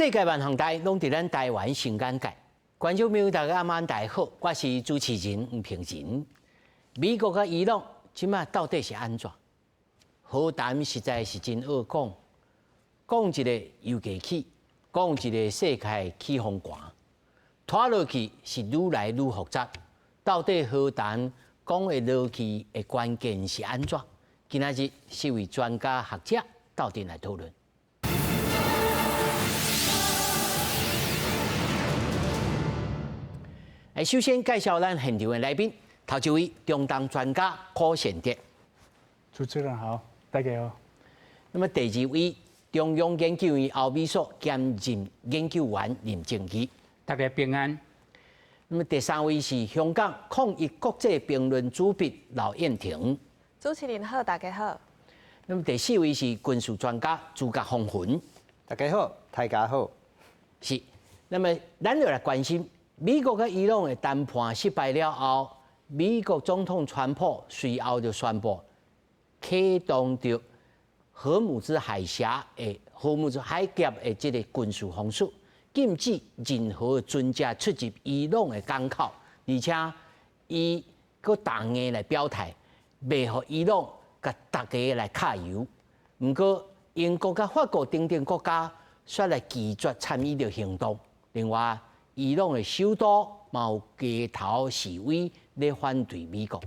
世界萬航台攏佇咱台灣新眼界，觀眾朋友大家晚安，大家好，我是主持人吳平仁。美國甲伊朗即馬到底是安怎？好談實在是真好講，講一個油價起，講一個世界起風寒，拖落去是愈來愈複雜。到底好談講會落去的關鍵是安怎？今仔日四位專家學者到底來討論。首先介紹咱現場的來賓，頭一位中東專家柯顯哲。主持人好，大家好。那麼第二位中央研究院歐美所兼任研究員林正基。大家平安。那麼第三位是香港抗疫國際評論主筆劉燕婷。主持人好，大家好。那麼第四位是軍事專家朱家豐雲。大家好，大家好。是。那麼咱就來關心。美國跟伊朗的談判失敗了後，美國總統川普隨後就宣布啟動着荷姆茲海峽的荷姆茲海峽的這個軍事封鎖，禁止任何船隻出入伊朗的港口，而且伊擱同硬來表態，袂予伊朗甲大家來卡油。不過英國甲法國等等國家卻來拒絕參與着行動。另外，伊朗的首都嘛有街頭示威，咧反對美國。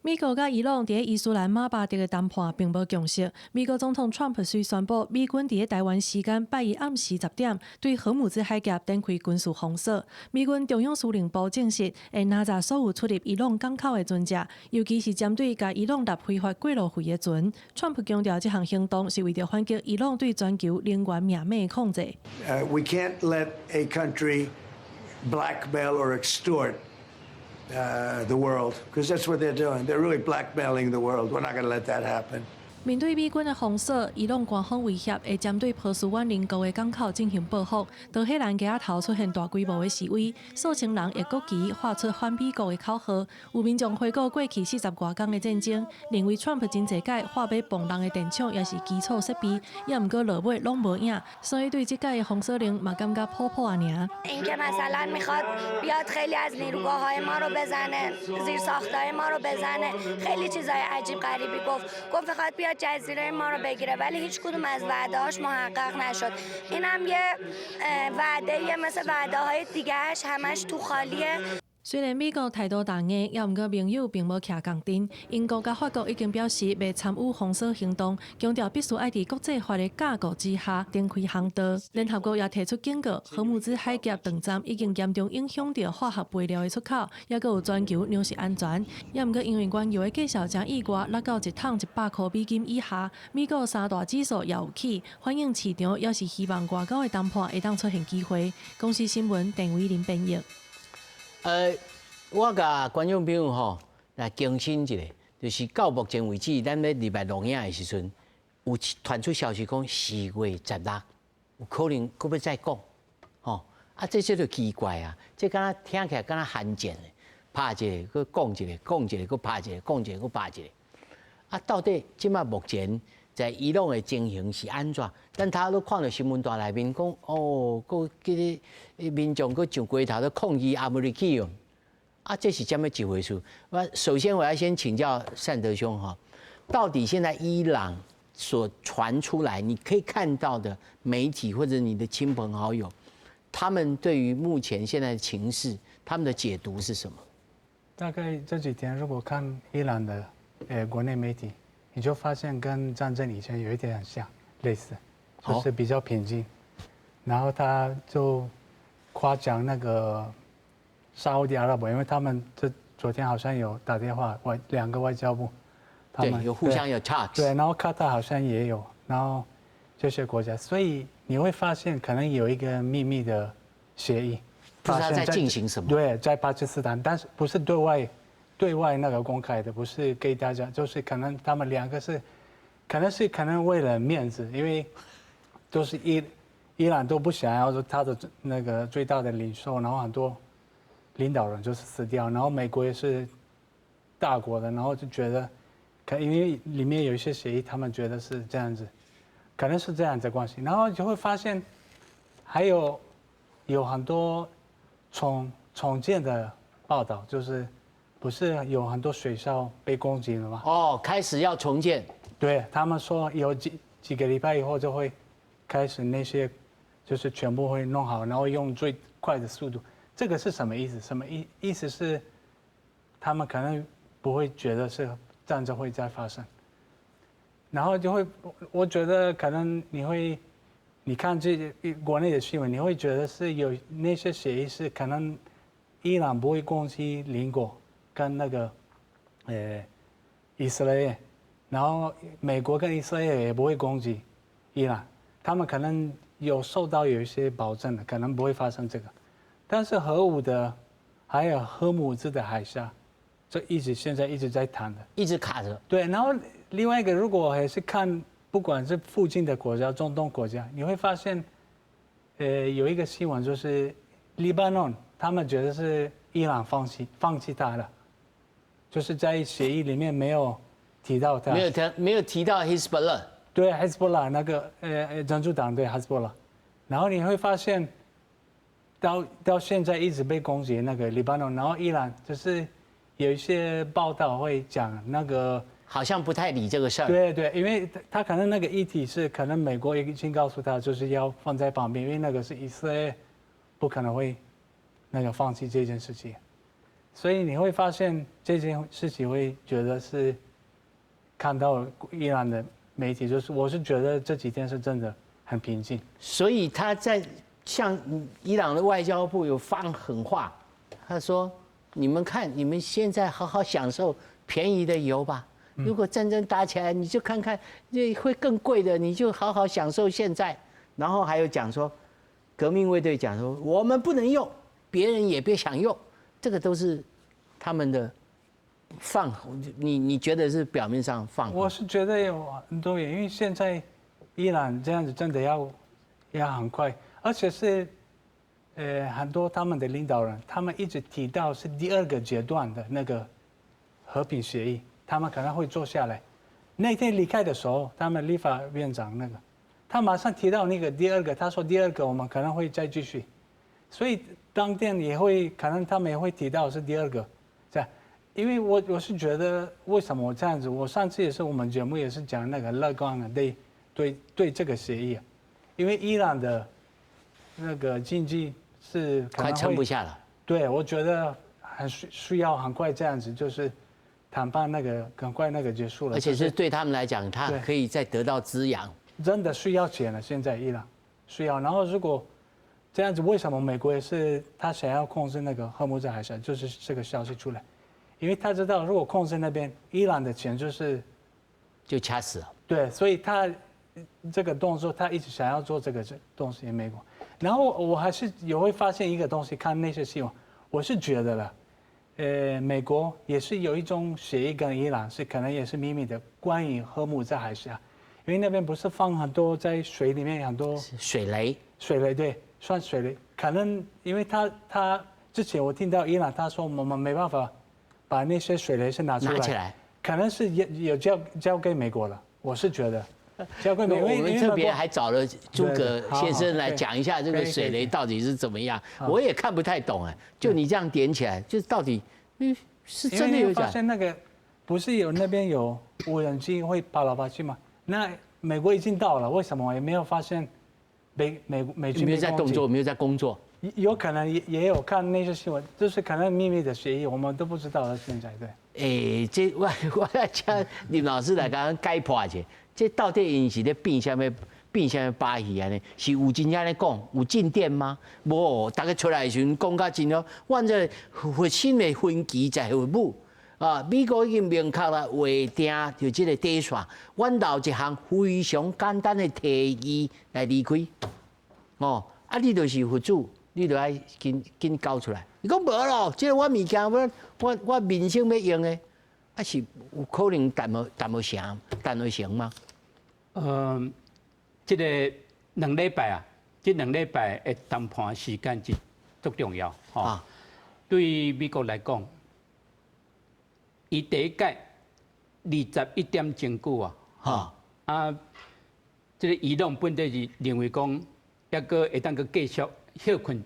美國甲伊朗佇伊斯蘭馬巴德的談判並無共識。美國總統川普雖宣布，美軍佇台灣時間8日暗時10點對荷姆茲海峽展開軍事封鎖。美軍中央司令部證實，會拿查所有出入伊朗港口的船隻，尤其是針對甲伊朗納非法過路費的船。川普強調，這項行動是為了反擊伊朗對全球能源命脈的控制。We can't let a country blackmail or extort the world, because that's what they're doing. They're really blackmailing the world. We're not going to let that happen. 面對美軍的封鎖，伊朗官方威脅會針對波斯灣鄰國的港口進行報復。德黑蘭街仔頭出現大規模的示威，數千人用國旗畫出反美國的口號。有民眾回顧過去40多天的戰爭，認為川普真濟屆話要崩人的電廠也是基礎設備，也毋過落尾攏無影，所以對這屆的封鎖令嘛感覺破破啊爾。اینکه مثلا میخواد بیاد خیلی از نیروگاه‌های ما رو بزنه، زیرساخت‌های ما رو بزنه، خیلی چیزای عجیب غریبی گفت میخواد بیاد جزیره ما رو بگیره، ولی هیچ کدوم از وعده‌هاش محقق نشد. اینم یه وعده مثل وعده‌های دیگه‌اش همش تو خالیه. 雖然美國態度強硬，也毋過盟友並無徛共陣。英國甲法國已經表示袂參與封鎖行動，強調必須愛佇國際法的架構之下展開航道。聯合國也提出警告，荷姆茲海峽斷站已經嚴重影響到化學肥料的出口，也閣有全球糧食安全。也毋過因為原油的價格正意外，落到1桶100塊美金以下，美國三大指數也有起，反映市場也是希望外交的談判會當出現機會。公視新聞鄭偉林編譯。我甲觀眾朋友吼來更新一下，就是到目前為止，咱咧禮拜錄影的時陣，有傳出消息講4月16，有可能佫要再講，吼啊，這就奇怪啊，這敢若聽起來敢若罕見的，拍一個，佫講一個，講一個，佫拍一個，講一個，佫拍一個，啊，到底即馬目前在伊朗的情形是安怎？咱頭都看到新聞台內面講，哦，佫迄個民眾佫上街頭咧抗議阿梅利基哦，啊，這是怎麼一回事？首先我要先請教善德兄哈，到底現在伊朗所傳出來，你可以看到的媒體或者你的親朋好友，他們對於目前現在的情勢，他們的解讀是什麼？大概這幾天如果看伊朗的國內媒體，你就發現跟戰爭以前有一點很像，類似，就是比較平靜。然後他就誇獎那個沙烏地阿拉伯，因為他們昨天好像有打電話，兩個外交部，他們對，有互相有 talks。對，然後卡塔好像也有，然後這些國家，所以你會發現可能有一個秘密的協議，不知道在進行什麼。對，在巴基斯坦，但是不是對外那個公開的，不是給大家，就是可能他們兩個是，可能為了面子，因為都是伊朗都不想要說他的那個最大的領袖，然後很多領導人就是死掉，然後美國也是大國的，然後就覺得，因為裡面有一些協議，他們覺得是這樣子，可能是這樣的關係。然後就會發現，還有很多重建的報道，就是不是有很多學校被攻擊了嗎？哦，開始要重建。對，他們說有幾個禮拜以後就會開始那些，就是全部會弄好，然後用最快的速度。這個是什麼意思？什麼意思是，他們可能不會覺得是戰爭會再發生，然後就會，我覺得可能你看這國內的新聞，你會覺得是有那些協議是可能伊朗不會攻擊鄰國跟那個以色列。然後美國跟以色列也不會攻擊伊朗，他們可能有一些保證的，可能不會發生這個。但是核武的，還有荷姆茲的海峽，這現在一直在談的，一直卡着。對，然後另外一個，如果還是看不管是附近的國家、中東國家，你會發現，有一個新聞就是黎巴嫩，他們覺得是伊朗放棄他了，就是在協議裡面沒有提到他，沒有提到 Hezbollah， 對 Hezbollah 那個真主黨對 Hezbollah， 然後你會發現到現在一直被攻擊那個黎巴嫩，然後伊朗就是有一些報道會講那個好像不太理這個事兒。對對，因為他可能那個議題是可能美國已經告訴他就是要放在旁邊，因為那個是以色列不可能會那個放棄這件事情，所以你會發現這件事情會覺得是。看到伊朗的媒體，我是覺得這幾天是真的很平靜。所以他在向伊朗的外交部有放狠話，他說：“你們看，你們現在好好享受便宜的油吧。如果戰爭打起來，你就看看，這會更貴的，你就好好享受現在。”然後還有講說，革命衛隊講說，我們不能用，別人也別想用，這個都是他們的。你覺得是表面上放？我是覺得有很多原因，因為現在伊朗這樣子真的要很快，而且是很多他們的領導人，他們一直提到是第二個階段的那個和平協議，他們可能會坐下來。那天離開的時候，他們立法院長那個，他馬上提到那個第二個，他說第二個我們可能會再繼續，所以當天也會可能他們也會提到是第二個，這樣。因為我是覺得，為什麼我這樣子？我上次也是我們節目也是講那個樂觀的對這個協議，因為伊朗的那個經濟是可能快撐不下了。對，我覺得很需要很快這樣子，就是談判那個很快那個結束了。而且是對他們來講，他可以再得到滋養。真的需要錢了，現在伊朗需要。然後如果這樣子，為什麼美國也是他想要控制那個荷姆茲海峽？就是這個消息出來。因為他知道，如果控制那邊，伊朗的錢就掐死了。對，所以他這個動作，他一直想要做這個東西。美國，然後我還是也會發現一個東西，看那些新聞，我是覺得了，美國也是有一種協議跟伊朗是可能也是秘密的，關於荷姆茲海峽，因為那邊不是放很多在水裡面很多水雷，對，算水雷，可能因為他之前我聽到伊朗他說我們沒辦法。把那些水雷是拿起來，可能是有交給美國了。我是覺得交給美國。我們特別還找了諸葛先生來講一下這個水雷到底是怎麼樣，我也看不太懂哎。就你這樣點起來，就到底是真的有假？發現那個不是有那邊有無人機會跑來跑去嗎？那美國已經到了，為什麼也沒有發現美軍沒有在動作，沒有在工作？有可能也有看那些新聞，就是可能秘密的協議，我們都不知道了。現在對。這我來請林老師來剛剛解破一下，這到底因是咧變什麼把戲啊？呢是有真正咧講有進展嗎？無，大家出來的時候講甲真了，阮這核心的分歧在核武啊，美國已經明確啦，劃定就這個底線，阮留一項非常簡單的提議來離開。哦，啊，你就是核主。你就愛緊交出來。你講無咯，這個我物件我民生要用的，還是有可能談無成嗎？這個兩禮拜啊，這兩禮拜的談判時間是足重要哈。對美國來講，伊第一屆21點鐘久啊，這個伊朗本地是認為講，抑個會當個繼續休困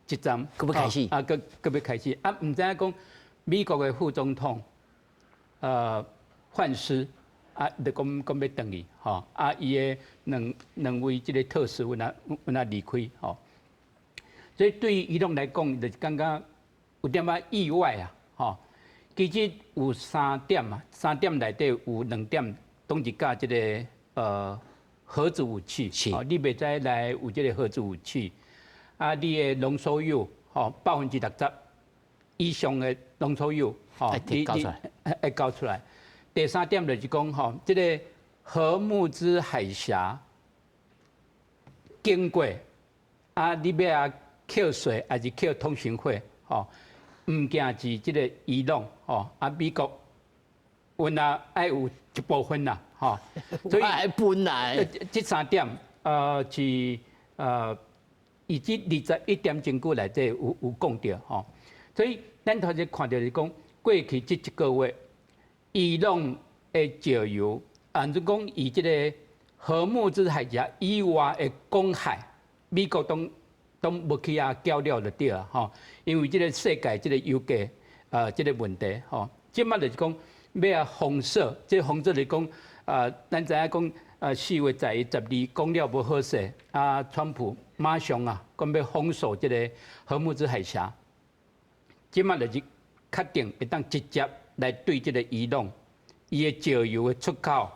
一站，佫要開始佫要開始啊！唔知影講美國的副總統范斯啊，就講要轉去吼啊，伊的兩位這個特使有哪離開吼，所以對於伊朗來講，就是感覺有點仔意外啊吼。其實有3點啊，3點內底有2點統一甲這個核子武器，哦，你袂使來有這個核子武器，啊，你的濃縮鈾，吼，60%以上的濃縮鈾，吼，你會搞出來。第3點就是講，吼，這個荷姆茲海峽經過，啊，你要啊扣水還是扣通訊費，吼，唔驚是這個伊朗，吼，啊，美國，阮也愛有一部分啦。吼，所以本來這3點，是以及21點證據內底有講到吼，所以咱頭先看到是講過去這1個月，伊朗的石油，按照講以這個荷姆茲海峽以外的公海，美國都無去啊較了就對啊吼，因為這個世界這個油價這個問題吼，即馬就是講要啊封鎖，這封鎖就是講。咱知影講4月12講了無好勢，啊，川普馬上啊，講要封鎖這個荷姆茲海峽，即馬就是確定會當直接來對這個伊朗，伊的石油的出口，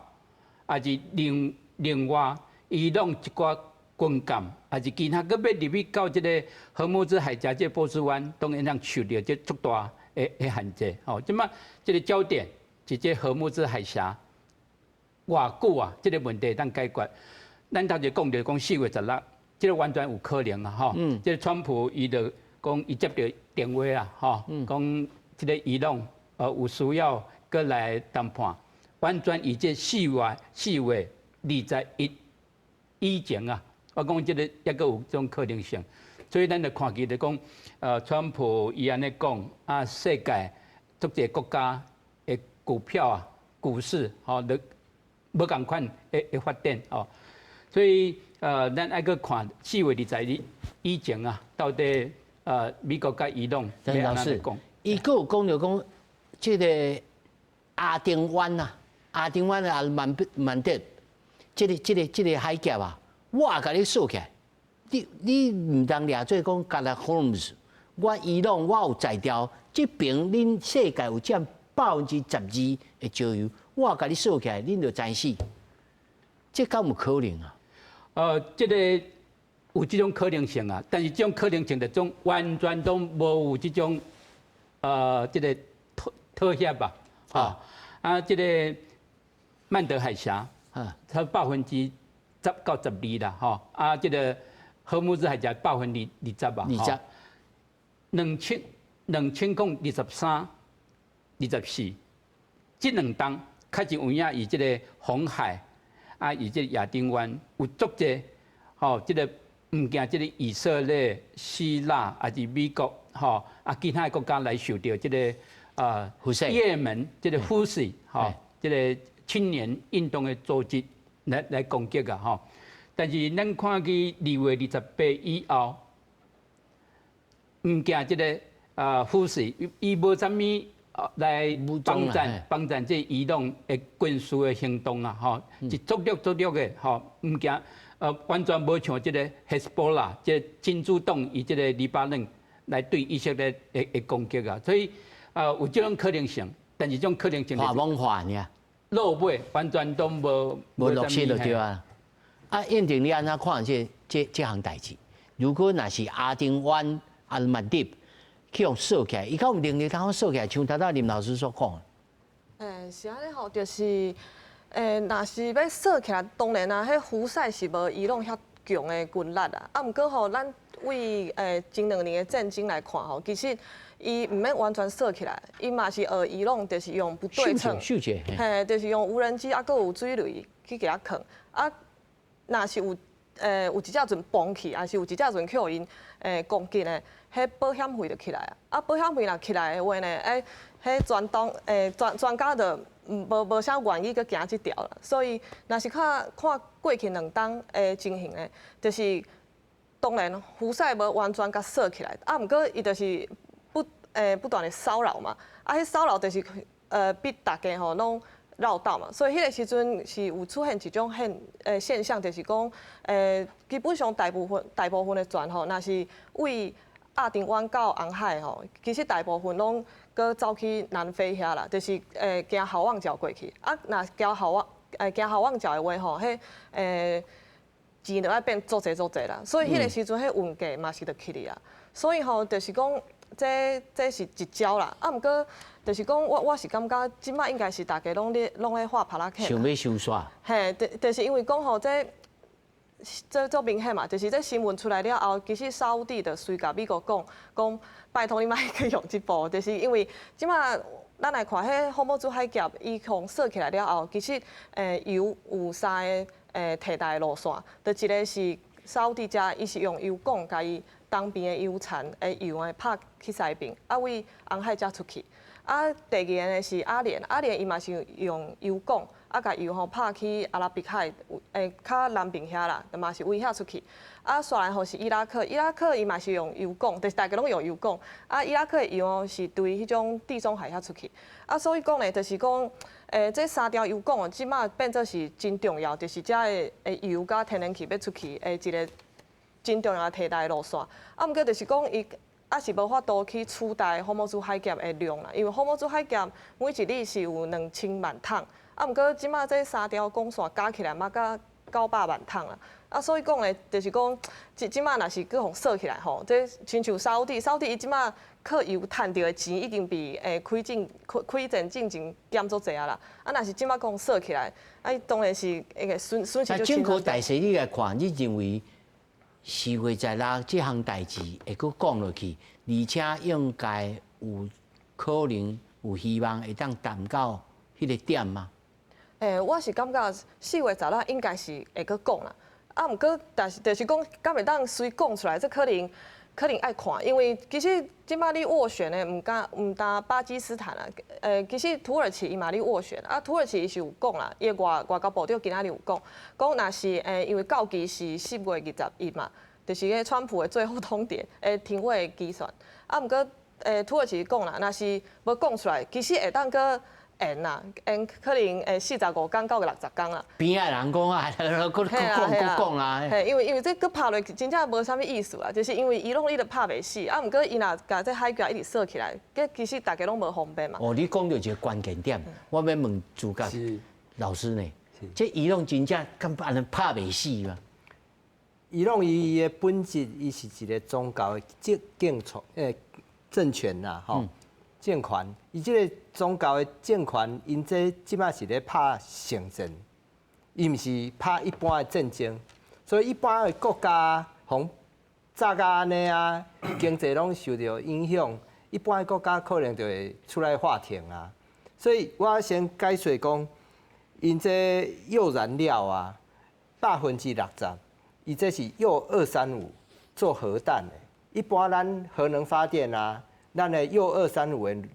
還是另外伊朗一寡軍艦，還是其他個要入去到這個荷姆茲海峽這個波斯灣，當然讓受到這足大的限制。吼，即馬這個焦點是這荷姆茲海峽。偌久啊？這個問題當解決，咱頭先講就是講4月16，這個完全有可能啊！吼，這個川普伊就講伊接到電話啊，吼，講這個伊朗有需要過來談判，完全以這4月21以前啊，我講這個抑個有這種可能性，所以咱就看起就講，川普伊安尼講啊，世界足儕國家的股票啊、股市吼，無共款會發展哦，所以咱愛去看4月21以前啊，到底美國甲伊朗要安怎講？伊佫有講到講，這個阿丁灣啊，阿丁灣的阿曼德，這個海峽啊，我甲你鎖起來，你唔當掠做講加拉霍姆斯，我伊朗我有裁調，這邊恁世界有佔12%的石油。我甲你鎖起來，恁就知死，這敢有可能啊？這個有這種可能性啊，但是這種可能性的種完全都無有這種這個妥協吧？這個曼德海峽它10%到12%啦，哈這個荷姆茲海峽20%吧？2023、24，這2檔。開始有影以這個紅海啊，以這個亞丁灣有足濟，吼，這個唔驚這個以色列、希臘還是美國，吼啊，其他的國家來受到這個也門這個胡塞，吼，這個青年運動的組織來攻擊啊，吼。但是咱看去2月28以後，唔驚這個胡塞，伊無啥物。來幫戰這伊朗的軍事的行動啊，吼，是足力的，吼，唔驚，完全無像這個 Hezbollah，這個真主黨以這個黎巴嫩來對以色列的攻擊啊，所以有這種可能性，但是這種可能性話夢話呢，落尾完全都無落實就對啊。啊，燕婷，你安怎看這項代誌？如果那是阿丁灣、阿曼迪。去用鎖起來，伊敢有能力通鎖起來，像頭林老師所講。是安尼吼，就是，若是要鎖起來，當然啊，迄胡塞是無伊朗遐強的軍力啊。啊，毋過吼，咱為前2年的戰爭來看吼，其實伊毋免完全鎖起來，伊嘛是伊朗就是用不對稱，嘿，就是用無人機啊，閣有水雷去給它囥。啊，若是有一隻船崩去，還是有一隻船去互因攻擊呢？迄保險費就起來啊！啊，保險費若起來的話呢，迄專家就無啥願意去行這條啦。所以若是看過去2冬的情形呢，就是當然胡塞無完全甲鎖起來，啊，毋過伊就是不斷的騷擾嘛，啊，迄騷擾就是逼大家吼攏繞道嘛，所以迄個時陣是有出現一種現象，就是講基本上大部分的船吼，若是為亞丁灣到紅海吼，其實大部分攏擱走去南非遐啦，就是行好望角過去，啊，若行好望角的話吼，迄錢就要變足濟啦，所以迄個時陣迄運價嘛是就起哩啊，所以吼就是講這是一招啦，啊，毋過就是講我是感覺即擺應該是大家攏咧畫帕拉克，想要收煞，嘿，就是因為講吼這足明顯嘛，就是這新聞出來了後，其實沙烏地就隨甲美國講拜託你莫去用這步，就是因為即擺咱來看迄霍姆茲海峽，伊互鎖起來了後，其實油有3個替代路線，就一個是沙烏地遮，伊是用油管甲伊東邊的油田的油拍去西邊，啊為紅海遮出去。啊，第二個呢是阿聯伊嘛是用油管，啊甲油吼拍去阿拉伯海，較南邊遐啦，嘛是為遐出去。啊，再來吼是伊拉克伊嘛是用油管，就是大家攏用油管。啊，伊拉克的油吼是對迄種地中海遐出去。啊，所以講呢，就是講，這3條油管哦，即馬變做是真重要，就是遮的油甲天然氣要出去的一個真重要的替代路線。啊，毋過就是講伊。啊是無法度去取代霍姆茲海峽的量啦，因為霍姆茲海峽每一日是有2000萬桶，啊，毋過即馬這3條管線加起來嘛，甲900萬桶啦，啊，所以講咧，就是講即馬若是擱互鎖起來吼，這親像沙烏地伊即馬靠油賺到的錢已經比開戰進前減足濟啊啦，啊，若是即馬擱鎖起來，啊，當然是那個損失就。政府大勢你來看，你認為4月16這項代志會佫講落去，而且應該有可能有希望會當達到迄個點嗎？我是感覺4月16應該是會佫講啦，啊，毋過但是就是講，敢會當隨講出來，這可能愛看，因為其實即馬你斡旋的毋單巴基斯坦啊，其實土耳其伊嘛咧斡旋，啊，土耳其伊是有講啦，伊個外交部長今仔日有講若是因為到期是10月21嘛，就是個川普的最後通牒停火的期限，啊，毋過土耳其講啦，若是無講出來，其實會當佫延啦，可能45天到60天啦。邊仔人講啊，佫講啊。嘿，因為這佫拍落真正無啥物意思啦，就是因為伊攏伊著拍袂死，啊，毋過伊若甲這海峽一直鎖起來，其實大家攏無方便嘛。哦，你講到一個關鍵點，我要問主教老師呢，這伊攏真正敢安尼拍袂死嗎？伊攏伊的本質，伊是一個宗教的政權啦，吼。政權，伊即個宗教的政權，因即馬是咧拍聖戰，伊毋是拍一般的戰爭，所以一般的國家，從早甲安尼啊，經濟攏受到影響，一般的國家可能就會出來話庭啊。所以我先解說講，因這鈾燃料啊，60%，伊這是鈾235做核彈的，一般咱核能發電啊。咱的鈾235的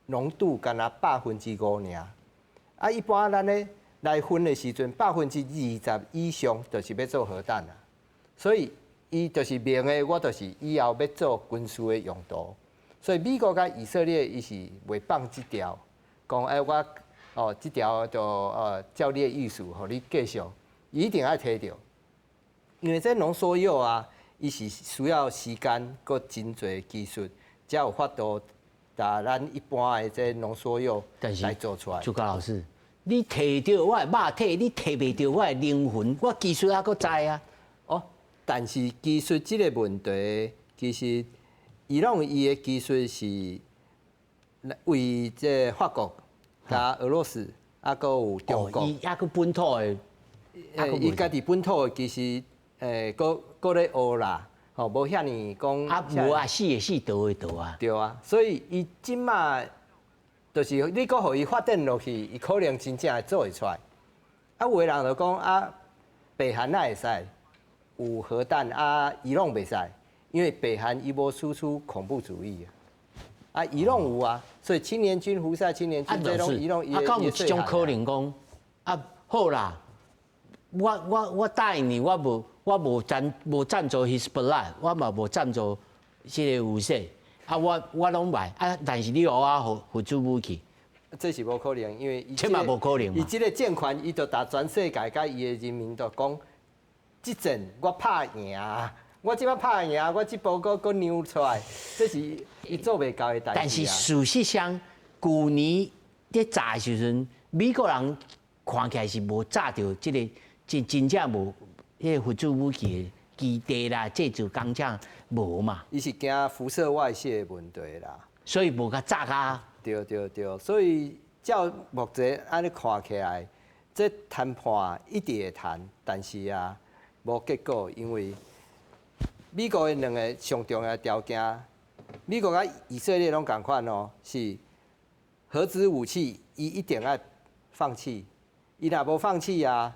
濃度干那5%爾，啊，一般咱咧來分的時陣，20%以上就是要做核彈啦。所以伊就是明的，我就是以後要做軍事的用途。所以美國甲以色列伊是袂放這條，講我哦這條就照你的意思，互你繼續，一定要摕到，因為這濃縮鈾啊，伊是需要時間，佮真濟技術。才有法度，把咱一般的這濃縮鈾來做出來。主教老師，你摕到我的肉體，你摕袂到我的靈魂，我技術還佫知啊。哦，但是技術這個問題，其實伊攏伊的技術是為這法國、加俄羅斯，還佫有中國。伊還佫本土的，伊家己本土的其實佫咧學啦。哦，無遐尼講。啊，無啊，死的死，倒的倒啊。對啊，所以伊即馬就是你佫互伊發展落去，伊可能真正會做會出來。啊，有的人就講啊，北韓哪會使有核彈啊，伊攏袂使，因為北韓伊無輸出恐怖主義啊。啊，伊攏有啊，所以青年軍、胡塞青年軍這種伊攏啊，有一種可能講，啊，好啦，我答應你，我無贊助 Hezbollah， 我嘛無贊助這個胡塞，啊，我攏賣，啊，但是你互我付諸武器。這是無可能，因為千萬無可能嘛。伊這個政權，伊就打全世界甲伊的人民就講，這陣我拍贏啊！我即擺拍贏，我這波佫扭出來，這是伊做袂到的代志啊。但是事實上，去年在炸的時陣，美國人看起來是無炸到這個真正無迄個核子武器的基地啦，製造工廠無嘛。伊是驚輻射外泄的問題啦，所以無甲炸啊。對，所以照目前安尼看起來，這談判一直會談，但是啊，無結果，因為美國的兩個上重要的條件，美國甲以色列攏共款哦，是核子武器，伊一定要放棄，伊若無放棄啊，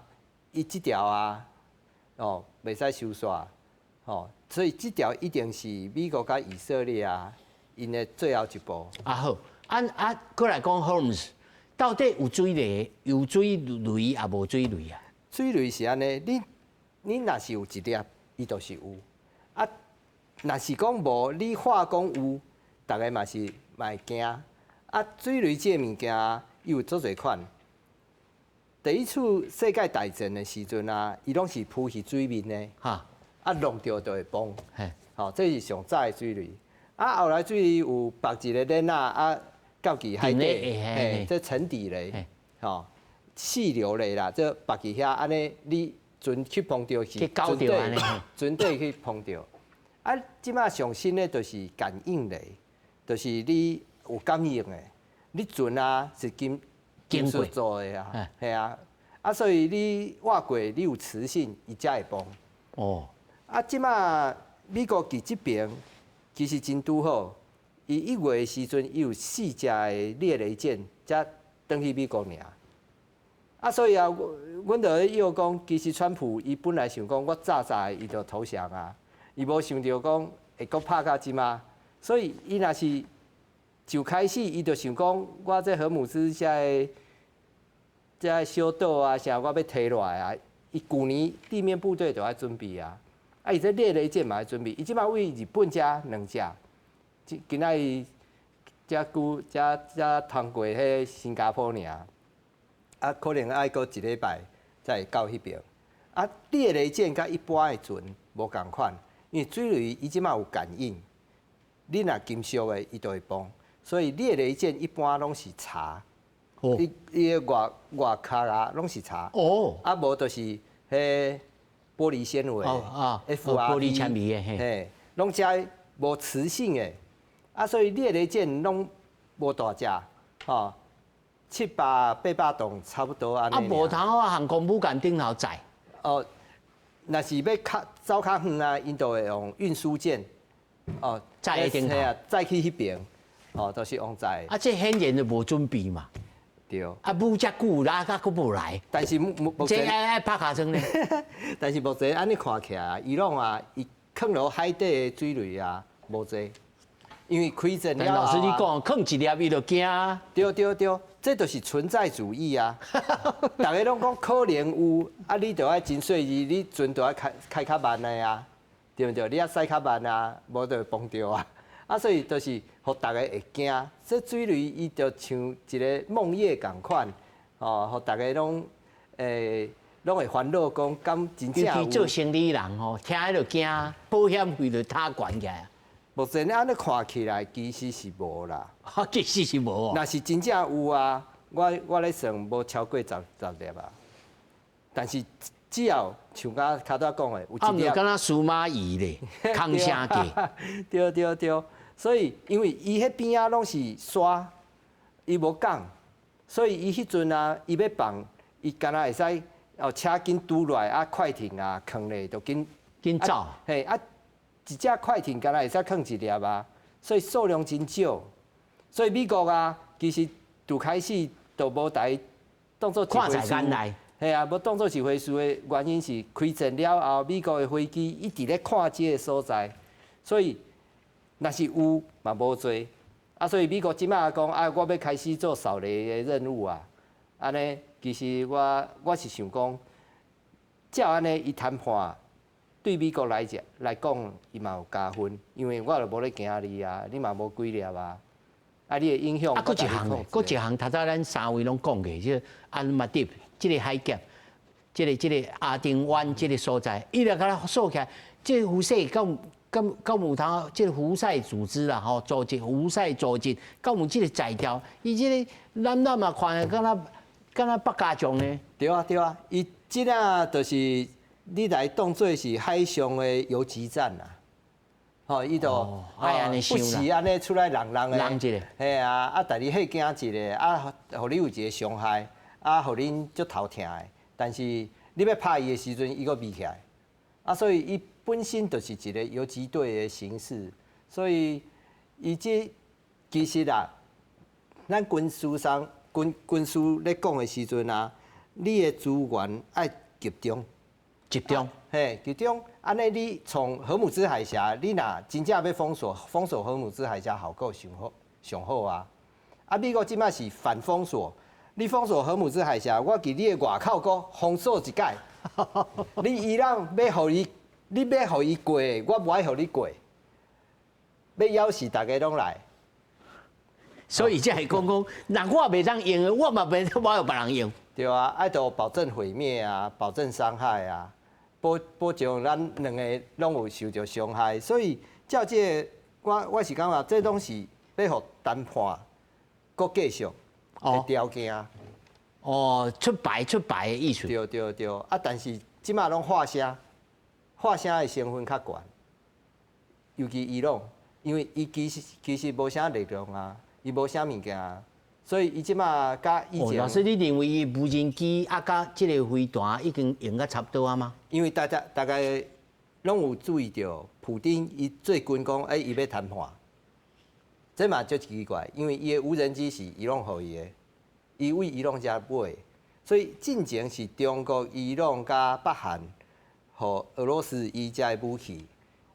伊這條啊，哦，袂使收煞，哦，所以這條一定是美國甲以色列啊，因的最後一步。啊好。過來講 Hormuz 到底有水雷、有水雷也無水雷啊？水雷是安尼，你若是有一粒，伊就是有。啊，若是講無，你化工有，大家嘛會驚。啊，水雷這個物件，伊有足儕款。第一次世界大戰的時陣啊，伊攏是浮去水面的，哈，啊弄着就會崩。嘿，好，這是上早的水雷。啊，後來水雷有綁一個鏈啊。到去海底，這沉底雷，吼，細流雷啦，這綁去遐，安尼你船去碰到是船底去碰到。啊，即馬上新的就是感應雷，就是你有感應的，你船啊是金屬做的啊，係啊，啊所以你劃過你有磁性，伊才會崩。哦，啊，即馬美國佇這邊其實真拄好。伊1月的時陣，伊有4隻的獵雷艦，才轉去美國爾。啊，所以啊，阮就咧要講，其實川普伊本來想講，我早伊就投降啊，伊無想到講會閣拍到即馬。所以伊若是就開始，伊就想講，我這荷姆斯這小島啊，啥我要摕落來啊。伊去年地面部隊就愛準備啊，啊，伊這獵雷艦嘛愛準備，伊即馬為日本遮2隻。今仔日才通過迄新加坡爾，啊，可能愛過1禮拜才會到迄邊。啊，獵雷艦甲一般的船無共款，因為水雷伊即馬有感應，你若金屬的伊就會崩，所以獵雷艦一般攏是茶，伊個外殼啊攏是茶，啊無就是迄玻璃纖維，FRP，玻璃纖維的，嘿，攏遮無磁性的。啊，所以獵雷艦攏無大隻，吼，700、800噸差不多安尼。啊，無通啊，航空母艦頂頭載。哦，若是要走較遠啊，因就會用運輸艦，哦，載頂頭，載去迄邊，哦，都是用載。啊，這顯然就無準備嘛。對。啊，舞遮久啦，甲佫無來。但是目前愛拍卡針呢。但是目前安尼看起來，伊攏啊，伊囥落海底的水雷啊，無濟。因為開戰了後，老師你講，囥一粒伊就驚啊。對，這就是存在主義啊！大家攏講可能有，啊，你就愛真細緻，你船就愛開較慢的啊，對不對？你啊駛較慢啊，無就會崩掉啊！啊，所以就是互大家會驚。這水雷伊就像一個夢魘共款，哦，互大家攏會煩惱講，敢真正有。尤其做生意人吼，聽迄就驚，保險費就塌懸起來。目前安尼看起來，其實是無啦。其實是無。若是真正有啊，我咧算無超過10粒啊。但是只要像剛卡多講的，有一粒。啊，唔就敢若蘇馬伊咧，空聲價。對。所以因為伊迄邊啊攏是沙，伊無港，所以伊迄陣啊，伊要放，伊敢若會使哦車緊拄落來啊，快艇啊，囥咧就緊走。嘿啊。一隻快艇敢若會使囥一粒啊，所以數量真少。所以美國啊，其實就開始就無台當作指揮師。係啊，無當作指揮師的原因是開戰了後，美國的飛機一直咧看這個所在，所以若是有嘛無多，啊，所以美國即馬講啊，我要開始做掃雷的任務啊，安尼其實我是想講，照安尼伊談判對美國來講，伊嘛有加分，因為我就無咧驚你啊，你嘛無幾粒啊，啊，你的影響。啊，佫一項咧，佫一項，頭早咱三位攏講過，即個安馬蒂，即個海峽，即個阿丁灣即個所在，伊來甲咱鎖起來，即個胡塞到有通，即個胡塞組織啦，吼，組織胡塞組織，到有即個在條，伊即個咱嘛看，敢若北加強呢？對啊，伊即個就是你來當做是海上的游擊戰啦。吼，伊就不時安尼出來人一個，嘿啊，但你迄驚一個，啊，互你有一個傷害，啊，互恁足頭疼的。但是你要拍伊的時陣，伊佫微起來，啊，所以伊本身就是一個游擊隊的形式，所以伊即其實啊，咱軍事上軍事咧講的時陣啊，你的資源愛集中，嘿，集中，安尼你從荷姆茲海峽，你若真正要封鎖荷姆茲海峽，效果上好啊。啊，美國即擺是反封鎖，你封鎖荷姆茲海峽，我佇你的外口閣封鎖一屆，你伊朗要互伊。你要互伊過，我無愛互你過。要要挾大家攏來，所以才會講，若我袂當用的，我嘛袂我有別人用。對啊，愛都保證毀滅啊，保證傷害啊，保證咱兩個攏有受到傷害。所以照這個，我是感覺這東西要互談判，閣繼續的條件。哦，出牌的意思。對，啊，但是即馬攏發聲的成分較懸，尤其伊朗，因為伊其實無啥力量啊，伊無啥物件啊，所以伊即馬甲以前。老師，你認為伊無人機啊，甲即個飛彈已經用甲差不多啊嗎？因為大家攏有注意到，普丁伊最近講，伊要談判，這嘛就奇怪，因為伊的無人機是伊朗互伊的，伊為伊朗遮買，所以進前是中國、伊朗甲北韓。互俄羅斯伊遮的武器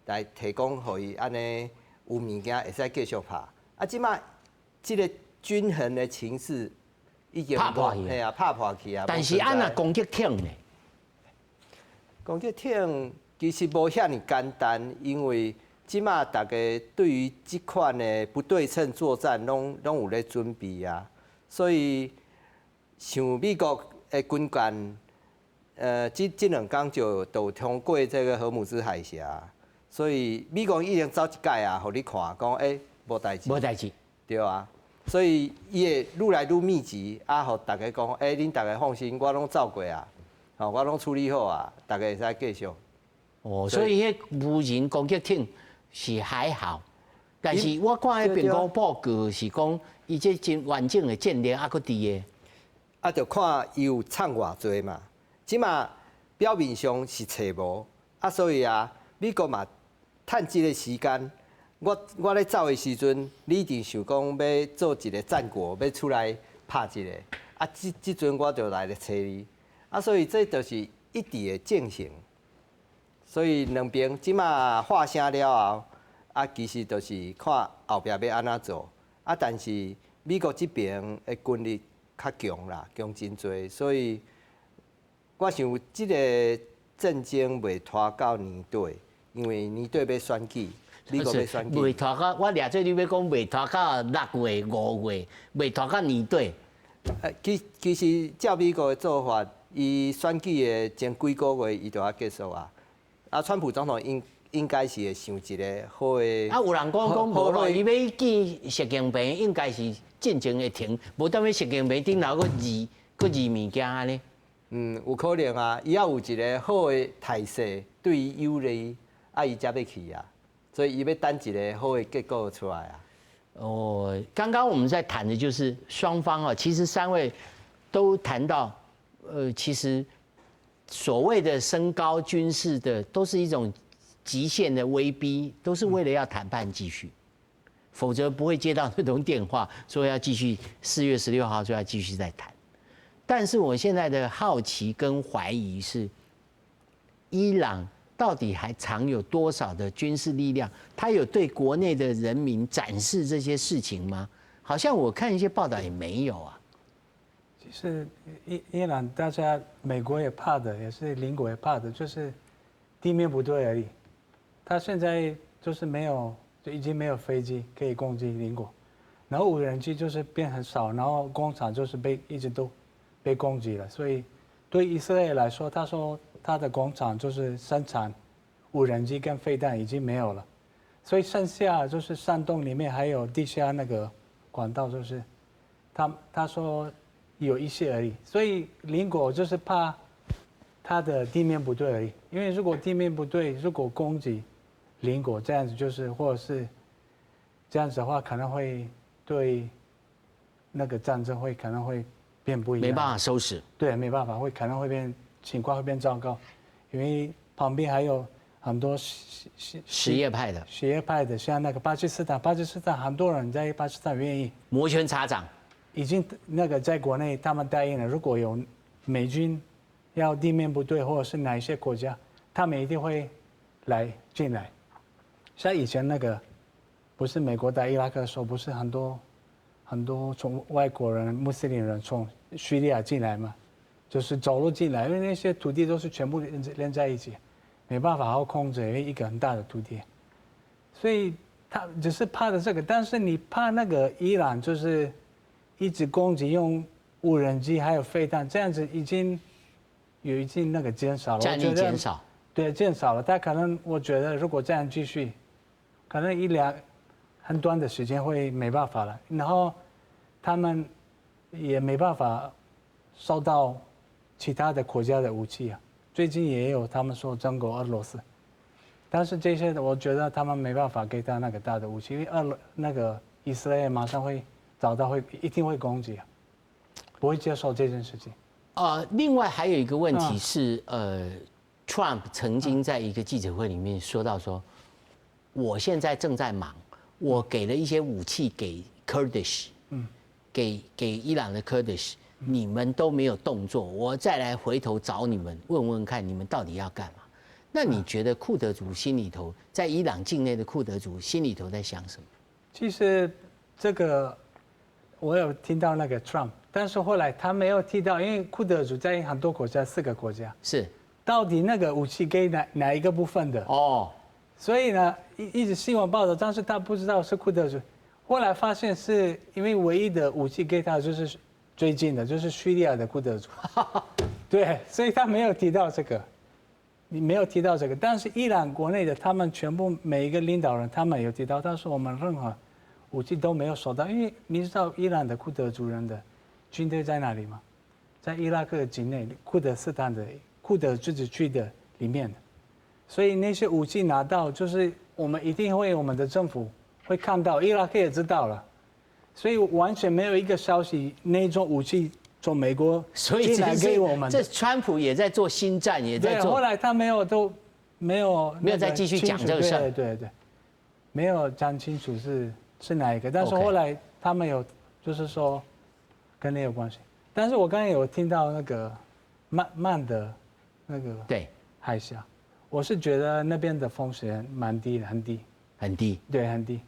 來提供，互伊安尼有物件會使繼續拍。啊，即馬即個均衡的情勢已經拍破去，係啊，拍破去啊。但是安那攻擊艇呢？攻擊艇其實無遐爾簡單，因為即馬大家對於即款的不對稱作戰攏有咧準備啊，所以像美國的軍艦。這兩天就都通過這個荷姆茲海峽，所以美國已經早一屆啊，互你看講，無代誌。無代誌。對啊，所以伊會愈來愈密集，啊，互大家講，恁大家放心，我攏照過啊，吼，我攏處理好啊，大家會使繼續。哦，所以迄無人攻擊艇是還好，但是我看迄蘋果報告是講，伊這真完整的戰略還佫佇個。啊，就看伊有創偌濟嘛。即馬表面上是找無，啊，所以啊，美國嘛，趁即個時間，我咧走的時陣，你一定想講要做一個戰果，要出來拍一個，啊，即陣我就來咧找你，啊，所以這就是一直的進行，所以兩邊即馬話聲了後，啊，其實就是看後壁要安怎做，啊，但是美國這邊的軍力較強啦，強真多，所以。我想這個戰爭袂拖到年底，因為年底要選舉，美國要選舉。袂拖到，我掠做你要講袂拖到6月、5月，袂拖到年底。其實照美國的做法，伊選舉的前幾個月伊就要結束啊。啊，川普總統應該是會想一個好的。啊，有人講無咯，伊要見習近平，應該是戰爭會停，無等於習近平頂頭佫議物件安尼。有可能啊，伊要有一個好的態勢，對伊有利，啊，伊才要去啊，所以伊要等一個好的結果出來啊。哦，剛剛我們在談的就是雙方啊，其實三位都談到，其實所謂的升高軍事的，都是一種極限的威逼，都是為了要談判繼續，否則不會接到那種電話說要繼續4月16號說要繼續再談。但是我現在的好奇跟懷疑是，伊朗到底還藏有多少的軍事力量？他有對國內的人民展示這些事情嗎？好像我看一些報道也沒有啊。其實伊朗大家美國也怕的，也是鄰國也怕的，就是地面部隊而已。他現在就是沒有，就已經沒有飛機可以攻擊鄰國，然後無人機就是變很少，然後工廠就是一直都被攻擊了。所以對以色列來說，他說他的工廠就是生產無人機跟飛彈已經沒有了，所以剩下就是山洞裡面還有地下那個管道，就是他說有一些而已。所以鄰國就是怕他的地面部隊而已，因為如果地面部隊如果攻擊鄰國這樣子，就是或者是這樣子的話，可能會對那個戰爭會可能會變不一樣，沒辦法收拾。對，沒辦法，可能會變情況會變糟糕，因為旁邊還有很多什葉派的，像那個巴基斯坦很多人在巴基斯坦願意摩拳擦掌，已經那個在國內他們答應了，如果有美軍要地面部隊或者是哪一些國家，他們一定會進來。像以前那個，不是美國打伊拉克的時候，不是很多從外國人、穆斯林人從敘利亞進來嘛，就是走路進來，因為那些土地都是全部連在一起，沒辦法好好控制，因為一個很大的土地，所以他只是怕的這個，但是你怕那個伊朗就是一直攻擊用無人機還有飛彈，這樣子已經那個減少了，戰力減少，對，減少了。他可能我覺得如果這樣繼續，可能很短的時間會沒辦法了，然後他們也沒辦法收到其他的國家的武器啊。最近也有他們說中國、俄羅斯，但是這些我覺得他們沒辦法給他那個大的武器，因為那個以色列馬上會一定會攻擊啊，不會接受這件事情。另外還有一個問題是，Trump 曾經在一個記者會裡面說到說，我現在正在忙，我給了一些武器給 Kurdish， 給伊朗的 Kurdish， 你們都沒有動作，我再來回頭找你們問問看，你們到底要幹嘛？那你覺得庫德族心裡頭，在伊朗境內的庫德族心裡頭在想什麼？其實這個我有聽到那個 Trump， 但是後來他沒有提到，因為庫德族在很多國家，4個國家是到底那個武器給哪一個部分的？所以呢，一直新聞報道，但是他不知道是庫德族。後來發現是因為唯一的武器給他就是最近的，就是敘利亞的庫德族。對，所以他沒有提到這個，你沒有提到這個。但是伊朗國內的他們全部每一個領導人，他們有提到，他說我們任何武器都沒有收到，因為你知道伊朗的庫德族人的軍隊在哪裡嗎？在伊拉克的境內，庫德斯坦的庫德自治區的裡面的。所以那些武器拿到，就是我們一定會，我們的政府會看到，伊拉克也知道了，所以完全沒有一個消息，那種武器從美國進來給我們。這川普也在做心戰，也在做。後來他沒有再繼續講這個事兒。對，沒有講清楚是哪一個，但是後來他們有就是說跟那有關係。但是我剛才有聽到那個曼的那個海峽。我是覺得那邊的風險蠻低的，很低，對，很低。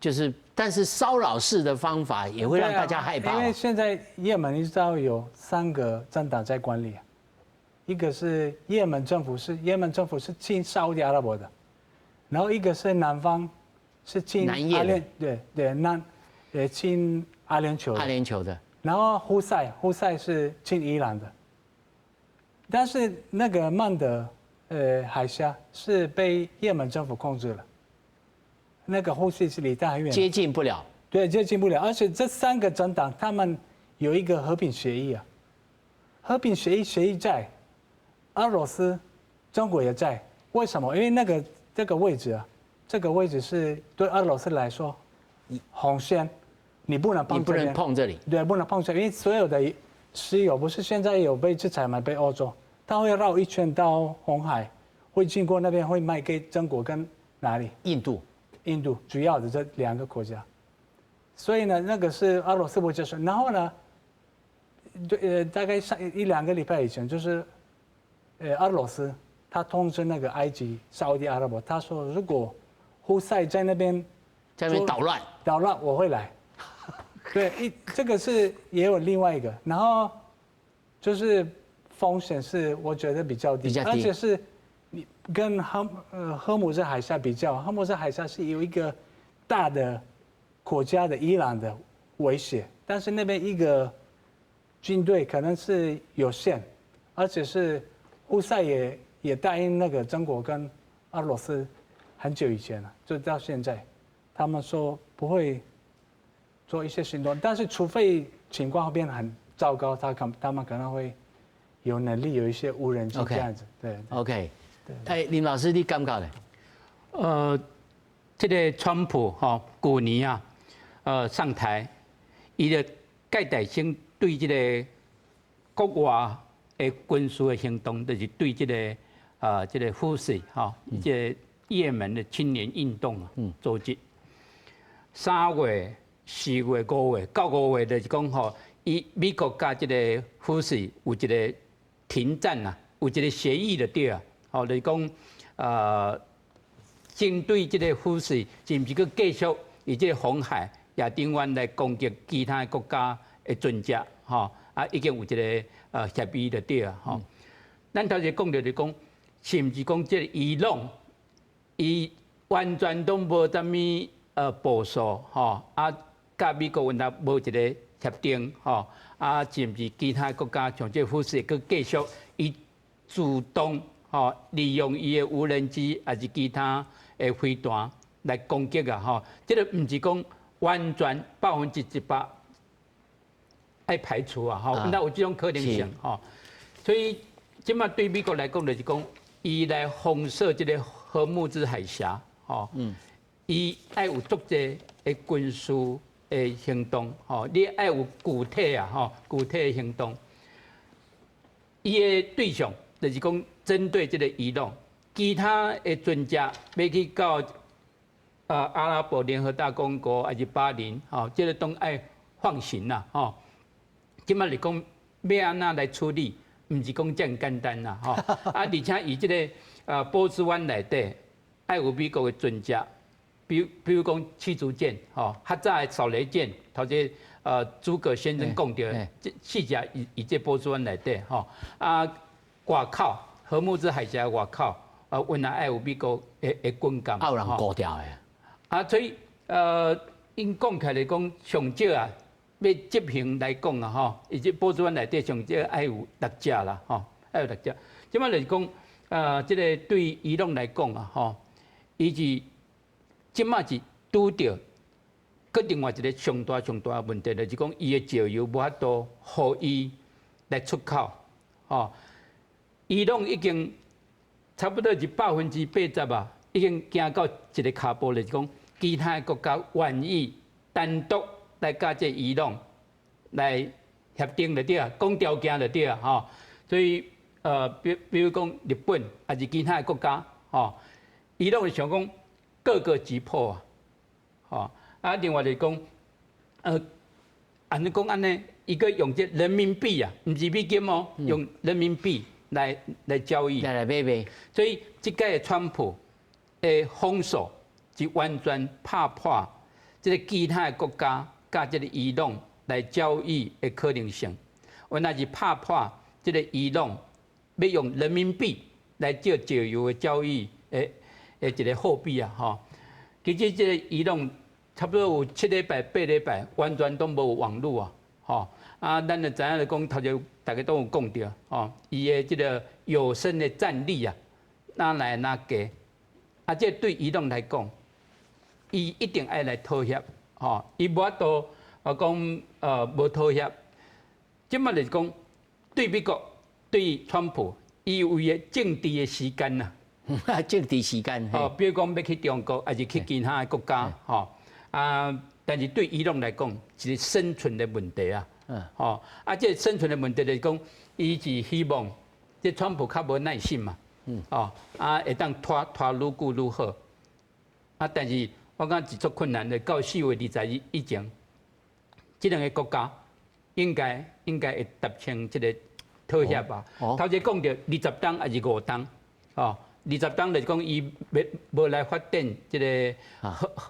就是，但是騷擾式的方法也會讓大家害怕。因為現在也門你知道有3個政黨在管理，一個是也門政府是親沙烏地阿拉伯的，然後一個是南方是親阿聯，對，親阿聯酋的，然後胡塞是親伊朗的，但是那個曼德海峽是被也門政府控制了，那個胡塞是離他很遠，接近不了。對，接近不了。而且這3個政黨他們有一個和平協議啊，和平協議在，俄羅斯、中國也在。為什麼？因為這個位置啊，這個位置是對俄羅斯來說紅線，你不能碰這裡。對，不能碰這裡，因為所有的石油不是現在有被制裁嗎？被歐洲。他會繞一圈到紅海，會經過那邊，會賣給中國跟哪裡？印度主要的這2個國家。所以呢，那個是俄羅斯不接受。然後呢，大概1-2個禮拜以前，就是俄羅斯他通知那個埃及、沙特阿拉伯，他說如果胡塞在那邊搗亂，我會來。對，這個是也有另外一個，然後就是風險是我覺得比較低，而且是你跟荷姆斯海峽比較，荷姆斯海峽是有一個大的國家的伊朗的威脅，但是那邊一個軍隊可能是有限，而且是胡塞也答應那個中國跟俄羅斯很久以前了，就到現在，他們說不會做一些行動，但是除非情況變得很糟糕，他們可能會有能力有一些無人機這樣子。對。OK。哎，林老師，你感覺呢？這個川普去年上台，伊就介大聲對這個國外的軍事的行動，就是對這個胡塞這個也門的青年運動組織。3月、4月、5月、9月，就是講美國加這個胡塞有一個停戰啊，有一個協議的對啊，就是講針對這個胡塞，是不是佮繼續以這個紅海亞丁灣來攻擊其他國家的船隻？已經有一個協議的對啊，咱頭先講到就講，是不是講這個伊朗，伊完全都無啥物部署甲美國原來無一個協定是不是其他國家像這個胡塞佮繼續伊主動利用伊的無人機還是其他的飛彈來攻擊啊？這個不是講完全100%愛排除啊！那有這種可能性所以即馬對美國來講就是講，伊來封鎖這個荷姆茲海峽伊愛有足濟的軍事的行動你愛有具體具體的行動。伊的對象就是講針對這個伊朗，其他的船隻要去到阿拉伯聯合大公國還是巴林這個都愛放行啦即馬嚟講要安怎來處理，唔是講這麼簡單啦而且以這個波斯灣內底愛有美國的船隻。比如講驅逐艦，較早的掃雷艦，頭先諸葛先生講到，四隻以這波斯灣內底，外口荷姆茲海峽外口，原來愛有美國的軍艦，有人顧掉的。所以因講起來講，上少啊，要執行來講啊，以及波斯灣內底上少愛有6隻啦，愛有6隻。即馬就是講，這個對伊朗來講啊，伊是。即馬是拄到，佮另外一個上大的問題，就是講伊的石油無法度，互伊來出口。伊朗已經差不多是80%啊，已經行到一個腳步，就是講其他國家願意單獨來甲這伊朗來協定就對啊，講條件就對啊，所以比如講日本還是其他的國家，伊朗就想講。各個擊破另外就是講，按你講安尼，伊個用這人民幣啊，唔是美金用人民幣來交易，來買。所以這個的川普的封鎖是完全打破這個其他的國家甲這個伊朗來交易的可能性。原來是打破這個伊朗要用人民幣來做石油的交易一個貨幣啊，其實這個伊朗差不多有7禮拜、8禮拜，完全都無網絡咱就知影就講頭先大家都有講到，伊的這個有生的戰力啊，哪來哪給？這對伊朗來講，伊一定愛來妥協，伊無法度講無妥協。即馬就是講，對美國、對川普，伊有伊的政治的時間吶。政治時間比如講要去中國，還是去其他的國家，但是對伊朗來講，是生存的問題這生存的問題就是講，伊是希望這川普較無耐心嘛，會當拖愈久愈好，但是我講是足困難的，到4月20日以前，這兩個國家應該會達成這個妥協吧。頭先講到20檔還是5檔。哦，20檔就是講伊無來發展這個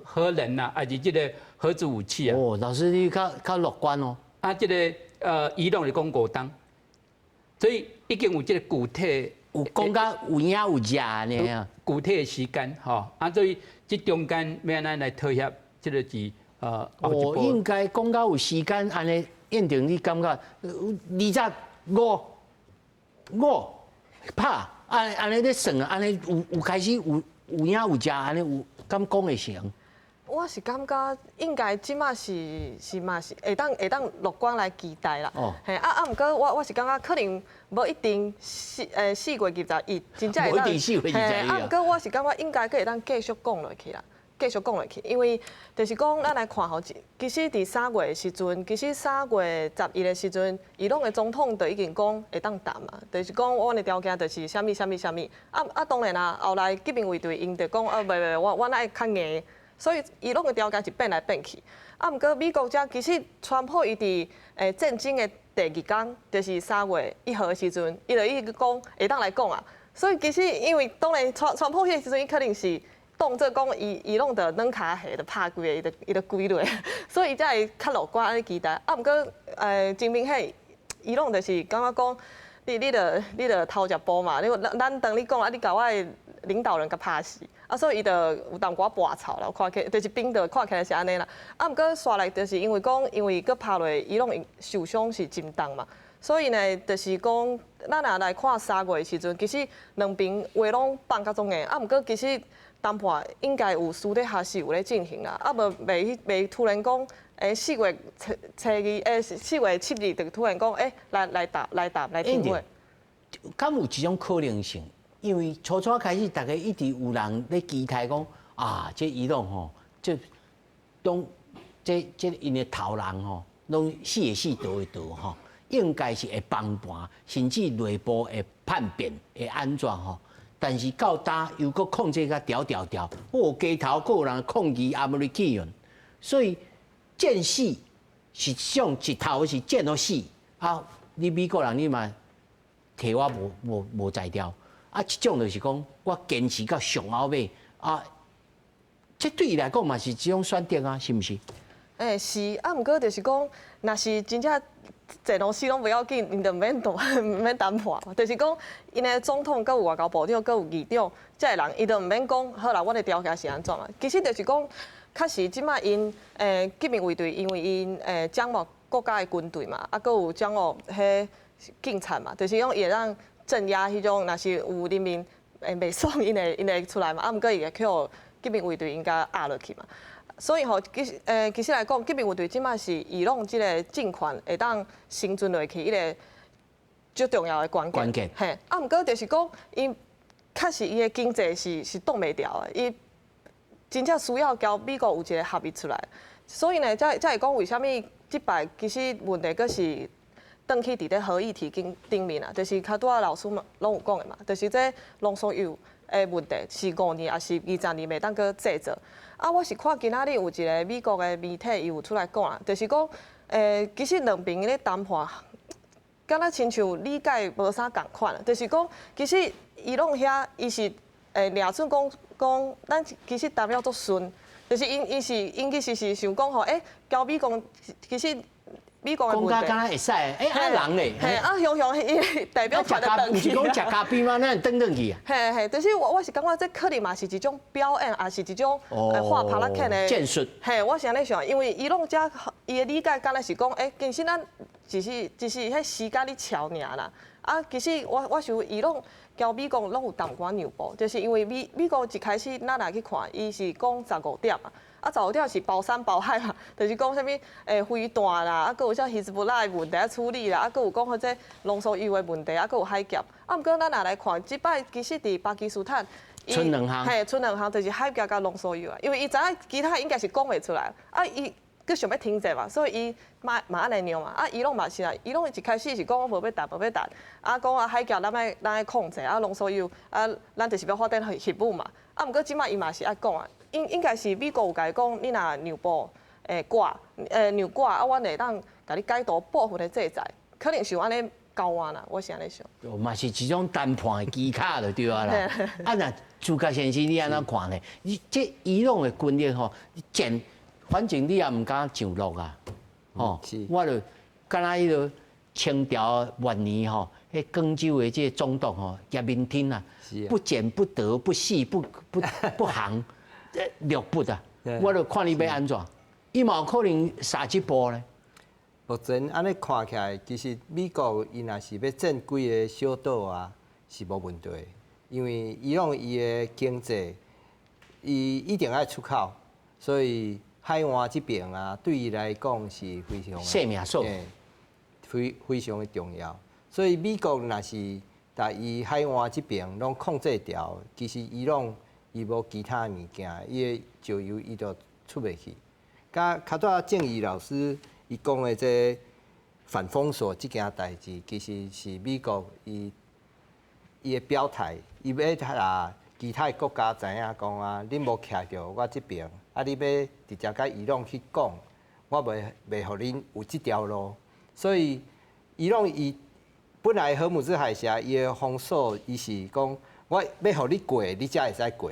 核能啊，還是這個核子武器啊。哦，老師你較樂觀哦。啊，這個伊朗是講5檔，所以已經有這個具體有講到有影有跡安尼啊。具體的時間吼，啊，所以這中間要安怎來妥協，這個是後一步。應該講到有時間安尼，驗定你感覺25拍，安尼咧算啊，安尼有開始有影有跡，安尼有敢講會成？我是感覺應該即馬是嘛是會當樂觀來期待啦。哦。嘿毋過我是感覺可能無一定4月21真正會當。無一定4月21啊。毋過我是感覺應該閣會當繼續講落去啦，繼續講落去，因為就是講咱來看吼，其實佇3月的時陣，其實3月11的時陣，伊朗的總統就已經講會當談嘛，就是講我的條件就是啥物。當然啦，後來革命衛隊因就講袂，我愛較硬。所以伊朗的條件是變來變去，毋過美國遮其實川普伊佇戰爭的第2天，就是3月1號的時陣，伊就已經講會當來講啊。所以其實因為當然川普迄個時陣，伊可能是當作講伊攏着軟骹下，着拍規個，伊就歸落，所以伊才會較樂觀安尼期待。毋過真明顯，伊攏就是感覺講，你着偷食步嘛，咱當你講啊，你甲我的領導人甲拍死。所以伊就有淡薄仔跋臭啦，看起就是兵就看起來是安尼啦。毋過煞來就是因為講，因為佫拍落，伊攏受傷是真重嘛。所以呢，就是講，咱若來看3月的時陣，其實兩邊話攏放較總硬。毋過其實談判應該有私底下是有咧進行啦。無袂突然講，4月7日就突然講，來停火。敢有一種可能性？因為初開始，大家一直有人咧期待講啊，這伊朗吼，這因的頭人吼，攏死會死，逃會逃吼，應該是會幫盤，甚至內部會叛變，會安怎吼？但是到呾又佫控制甲調，街頭佫有人抗議阿美利人，所以戰死是上一頭是戰到死啊！你美國人你嘛替我無裁掉。啊，這種就是講，我堅持到上後尾啊，這對伊來講嘛是一種選擇啊，是毋是？是啊，毋過就是講，若是真正坐攏死攏不要緊，因就毋免談判。就是講，因的總統、閣有外交部長、閣有議長，這個人伊就毋免講，好啦，我的條件是安怎啊？其實就是講，確實即馬因革命衛隊，因為因掌握國家的軍隊嘛，啊，閣有掌握迄警察嘛，就是講伊會讓鎮壓迄種，若是有人民袂爽，因會出來嘛。啊，毋過伊會去互革命衛隊應該壓落去嘛。所以吼，其實來講，革命衛隊即馬是伊朗即個政權會當生存落去一個最重要的關鍵。嘿，啊，毋過就是講，因確實伊的經濟是擋袂牢的，伊真正需要交美國有一個合約出來。所以呢，才會講為蝦米即擺其實問題閣是。登去佇咧核議題頂面啊，就是較拄仔老師嘛攏有講的嘛，就是這濃縮鈾的問題是5年還是20年袂當閣製造。啊，我是看今仔日有一個美國的媒體伊有出來講啊，就是講其實兩邊咧談判，敢若親像理解無啥共款，就是講其實伊朗遐伊是倆准講咱其實代表足順，就是因其實是想講吼，交美國其實。美國的問題，講敢若會使，啊人咧，向伊代表團的登去，毋是講食咖啡嗎？咱登去啊。嘿，就是我是感覺這可能嘛是一種表演，也是一種畫帕拉克的戰術。嘿，我是安尼想，因為伊攏遮伊的理解，敢若是講，其實咱只是迄時間咧巧爾啦。啊，其實我想伊攏交美國攏有淡薄仔讓步，就是因為美國一開始咱來去看，伊是講15點嘛。啊，15點是包山包海嘛，就是講啥物飛彈啦，啊，閣有啥希斯布拉的問題要處理啦，啊，閣有講或者濃縮鈾的問題，啊，閣有海峽。啊，毋過咱若來看，即擺其實佇巴基斯坦，剩兩項，嘿，剩兩項就是海峽甲濃縮鈾啊，因為伊知影其他應該是講袂出來，啊，伊閣想要停滯嘛，所以伊嘛安尼讓嘛，啊，伊攏嘛是啦，伊攏一開始是講我無要談，啊，講啊海峽咱愛控制，啊，濃縮鈾，啊，咱就是要發展核武嘛，啊，毋過即擺伊嘛是愛講啊。應該是美國有甲伊講，你若讓步讓掛，啊，阮會當甲你解除部分的制裁，可能是安尼交換啦，我是安尼想。哦，嘛是一種談判的技巧就對啊啦。啊，那朱家先生你安怎看呢？你這伊朗的軍力吼，反正你也唔敢上路啊。哦，我就敢若迄個清朝晚年吼，迄廣州的這個總督吼葉明天啊，不儉不得不細不行，略不啊。我就看你要安怎，伊嘛有可能殺一步呢。目前安尼看起來，其實美國伊若是要佔幾個小島啊，是無問題。因為伊朗伊的經濟，伊一定愛出口，所以海灣這邊啊，對伊來講是非常生命所，非常的重要。所以美國若是在伊海灣這邊攏控制掉，其實伊朗伊無其他物件，伊的石油伊就出袂去。甲較早正義老師。伊講的這反封鎖這件代志，其實是美國伊的表態，伊要讓其他國家知影講啊，恁無徛着我這邊，啊，你要直接甲伊朗去講，我袂互恁有這條路。所以伊朗伊本來荷姆茲海峽伊的封鎖，伊是講我要互你過，你才會使過，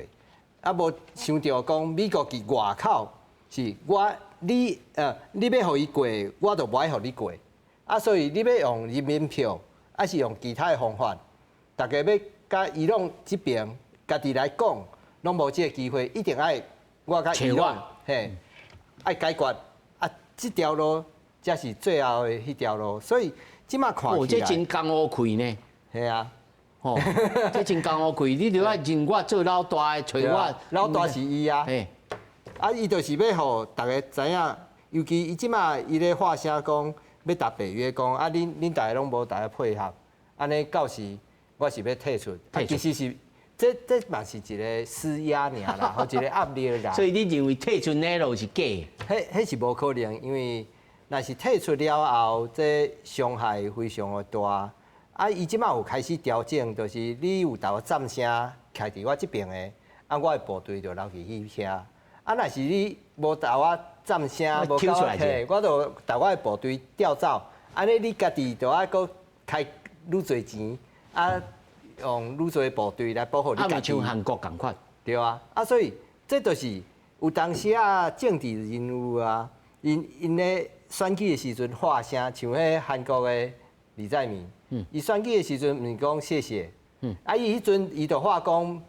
啊無想到講美國佇外口是我。你要互伊過，我就無愛互你過。啊，所以你要用人民票，還是用其他的方法？大家要甲伊朗這邊家己來講，攏無這個機會，一定愛我甲伊朗嘿，愛解決。啊，這條路才是最後的迄條路。所以即馬看起來，哦，這真功烏開呢。係啊，哦，這真功烏開，你著要認我做老大的，找我。老大是伊啊。啊，伊就是要互大家知影，尤其伊即馬伊咧發聲講要答北約講，啊，恁大家攏無大家配合，安尼到時我是要退出。啊，其實是這嘛是一個施壓爾啦，或一個壓力啦。所以你認為退出那路是假？迄是無可能，因為若是退出了後，這傷害非常的大。啊，伊即馬有開始調整，就是你有頭站聲徛佇我這邊的，啊，我的部隊就留去遐。啊，若是你無投我站聲，無交替，我就投我的部隊調走。安尼你家己就愛擱開愈濟錢，啊，用愈濟部隊來保護你家己。像韓國共款。對啊，啊，所以這就是有當時啊，政治人物啊，因咧選舉的時陣發聲，像迄韓國的李在明，伊選舉的時陣毋是講謝謝，啊，伊迄陣伊就話講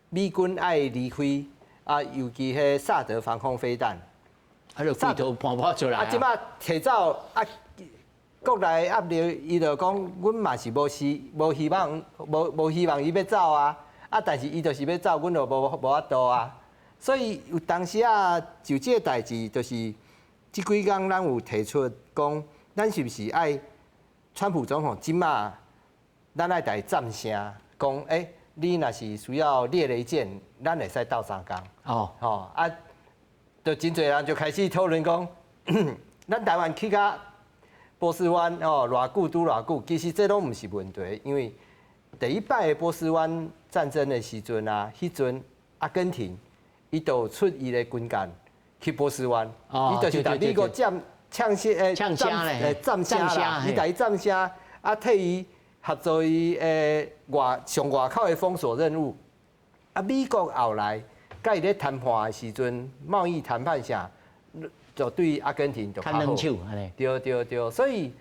美軍愛離開。啊，尤其迄薩德防空飛彈，啊，就規頭盤拋出來啊！即馬提走啊，國內壓力，伊就講，阮嘛是無希望伊要走啊！啊，但是伊就是要走，阮就無法度啊！所以有當時啊，就這個代志，就是這幾天咱有提出講，咱是不是愛川普總統即馬，咱愛來站聲講，你若是需要獵雷艦，咱會使鬥相共。哦，啊，就真濟人就開始討論講，咱台灣去到波斯灣哦，偌久拄偌久，其實這攏毋是問題，因為第一擺的波斯灣戰爭的時陣啊，迄陣阿根廷伊就出伊的軍艦去波斯灣，伊就是甲美國戰聲啦，伊甲伊戰聲，啊替伊。合作伊上外口的封鎖任務，啊，美國後來甲伊咧談判的時陣，貿易談判下，就對阿根廷就較好。對，所以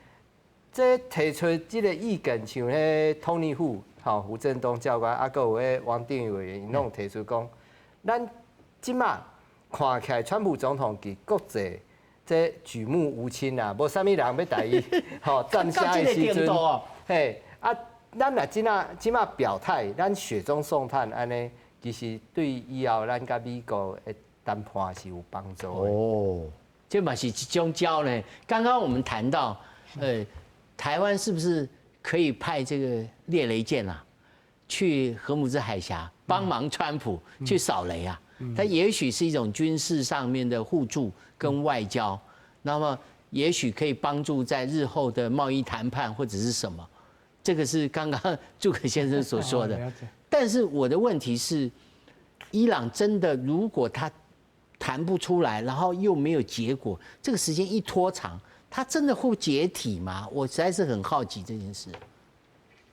這提出這個意見，像迄托尼傅、胡振東教官，啊，閣有迄王定宇委員，攏提出講，咱即馬看起來，川普總統佇國際這舉目無親啊，無啥物人要帶伊，站聲的時陣，嘿。啊，咱若即馬表態，咱雪中送炭安尼，其實對以後咱甲美國的談判是有幫助的。哦，這嘛是一種招呢。剛剛我們談到，台灣是不是可以派這個獵雷艦啊，去荷姆茲海峽幫忙川普去掃雷啊？它也許是一種軍事上面的互助跟外交，那麼也許可以幫助在日後的貿易談判或者是什麼。這個是剛剛朱可先生所說的，但是我的問題是，伊朗真的如果他談不出來，然後又沒有結果，這個時間一拖長，它真的會解體嗎？我實在是很好奇這件事。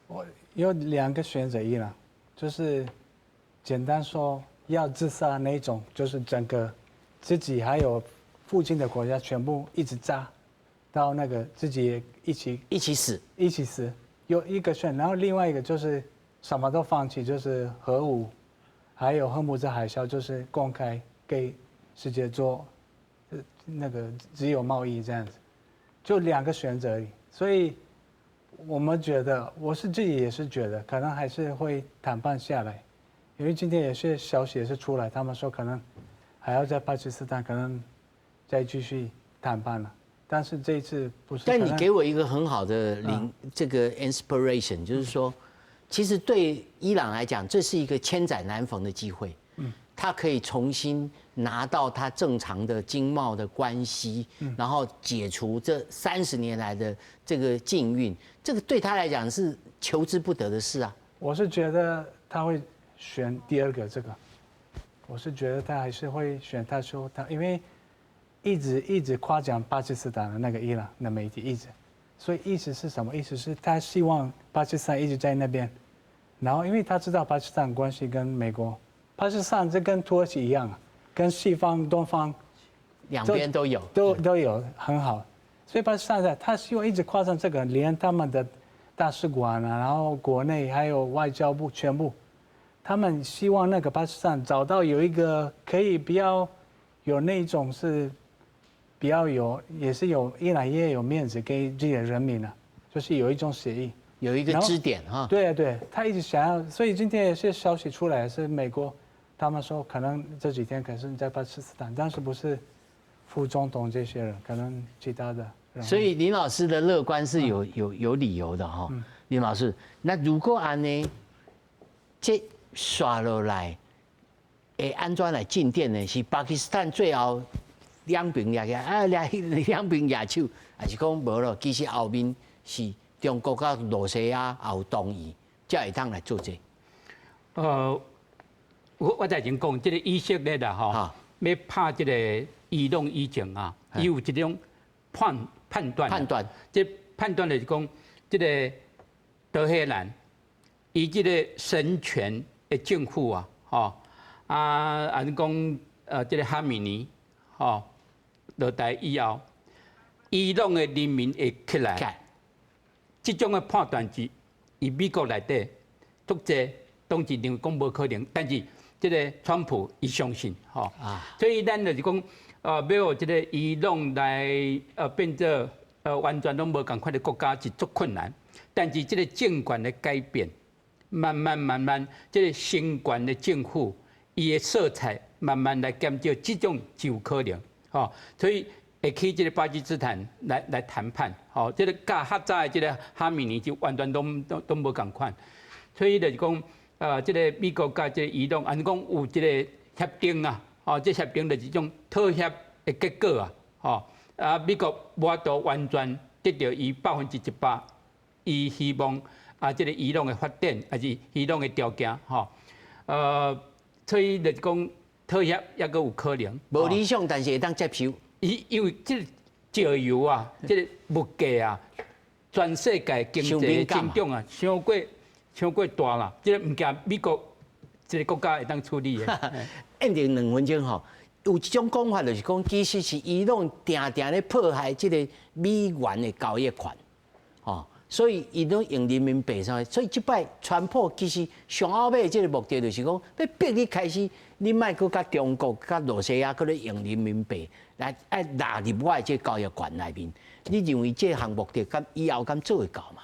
我有2個選擇，伊朗就是簡單說要自殺那種，就是整個自己還有附近的國家全部一直炸，到那個自己也一起死，有一個選，然後另外一個就是什麼都放棄，就是核武，還有赫姆茲海嘯，就是公開給世界做那個自由貿易這樣子，就2個選擇而已。所以我們覺得，我是自己也是覺得，可能還是會談判下來，因為今天也是消息也是出來，他們說可能還要在巴基斯坦可能再繼續談判了。但是這一次不是。但你給我一個很好的這個 inspiration，就是說，其實對伊朗來講，這是一個千載難逢的機會。他可以重新拿到他正常的經貿的關係，然後解除這30年來的這個禁運，這個對他來講是求之不得的事啊。我是覺得他會選第2個這個，我是覺得他還是會選他說他，因為一直誇獎巴基斯坦的那個伊朗的媒體一直，所以意思是什麼？意思是他希望巴基斯坦一直在那邊，然後因為他知道巴基斯坦關係跟美國。巴基斯坦這跟土耳其一樣，跟西方、東方兩邊都有，都有很好，所以巴基斯坦他希望一直誇張這個，連他們的大使館啊，然後國內還有外交部全部，他們希望那個巴基斯坦找到有一個可以比較有那種是比較有，也是有伊朗也有面子給自己的人民啊，就是有一種協議，有一個支點哈。對，他一直想要，所以今天有些消息出來是美國。他們說可能這幾天可是在巴基斯坦，但是不是副總統這些人，可能其他的人。所以林老師的樂觀是有理由的哈。林老師，那如果按呢，這刷落來，會安怎來進展呢？是巴基斯坦最後兩邊也兩邊野手，還是講無咯？其實後面是中國甲羅西亞也有同意，才會當來做這。我在前講，這個以色列啦，吼，要拍這個伊朗以前啊，伊有一種判斷，這判斷就是講，這個德黑蘭，伊這個神權的政府啊，吼，按講這個哈米尼，吼，落台以後，伊朗的人民會起來，這種的判斷是，以美國內底，獨裁當時認為講無可能，但是。這個川普伊相信，吼，所以咱就是講，要這個伊朗來變做完全攏無共款的國家是足困難。但是這個政權的改變，慢慢，這個新權的政府，伊的色彩慢慢來減少，這種就有可能，吼。所以會去這個巴基斯坦來談判，吼，這個甲較早的這個哈米尼就完全都無共款，所以就是講。這個美國甲這個伊朗，按講有這個協定啊，這協定就是一種妥協的結果啊，美國無法度完全得到伊100%，伊希望這個伊朗的發展，還是伊朗的條件，所以就是講妥協也閣有可能。無理想，但是會當接受。因為這個石油啊，這個物價啊，全世界經濟增長啊，超過大啦，這個物件美國這個國家會當處理的。ending 2分鐘吼，有一種講法就是講，其實是伊朗定咧迫害這個美元的交易權，吼，所以伊攏用人民幣上，所以這擺川普其實上後尾這個目的就是講，要逼你開始，你莫擱甲中國、甲羅西亞擱咧用人民幣來納入我的這個交易權內面。你認為這項目的敢以後敢做會到嗎？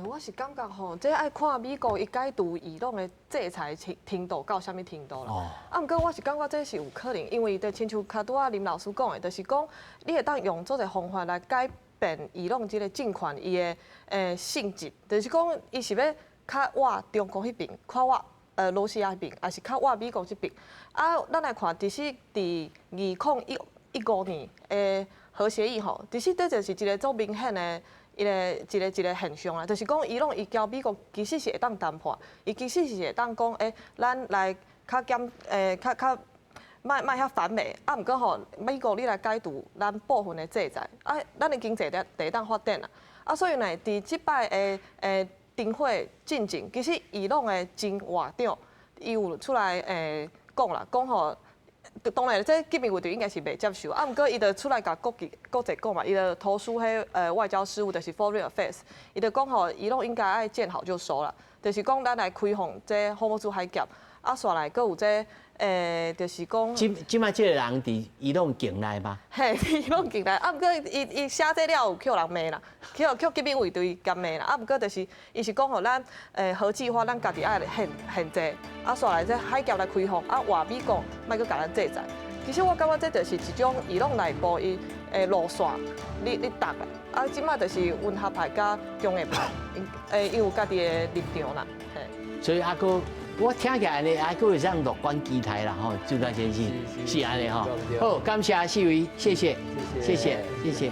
我是感覺吼，這愛看美國伊解讀伊朗的制裁程度到什麼程度啦。毋過我是感覺這是有可能，因為就親像卡拄仔林老師講的，就是講你會當用做一個方法來改變伊朗這個政權伊的性質，就是講伊是要較活中國迄邊，較活羅西亞迄邊，還是較活美國這邊。咱來看，其實佇2015年的核協議吼，其實這就是一個足明顯的。一個現象啊，就是講伊朗伊交美國其實是會當談判，伊其實是會當講，咱來較賣遐反美，啊，毋過吼，美國你來解讀咱部分的制裁，啊，咱的經濟得當發展啦，啊，所以呢，佇即擺的燈會進程，其實伊攏會真活躍，伊有出來講啦，講吼，當然這見面會就應該是袂接受，啊，毋過伊就出來甲國際講嘛，伊就投訴迄外交事務，就是 Foreign Affairs，伊就講吼，伊攏應該愛見好就收啦，就是講咱來開放這荷馬斯海峽，啊，煞來閣有這。就是講，即擺即個人佇伊攏境內嗎？嘿，伊攏境內，啊，毋過伊寫這了有扣人罵啦，扣見面會對甲罵啦，啊，毋過就是伊是講互咱核計劃，咱家己愛限制，啊，煞來這海峽來開放，啊，話美國莫閣甲咱制裁。其實我感覺這就是一種伊攏內部伊路線，你踏啦，啊，即擺就是溫和派甲強硬派，因有家己的立場啦，嘿。所以阿哥。我聽起來呢，還佫有這樣樂觀期待啦，吼，朱大先生是安尼吼。好，感謝四位，謝謝，謝謝，謝謝。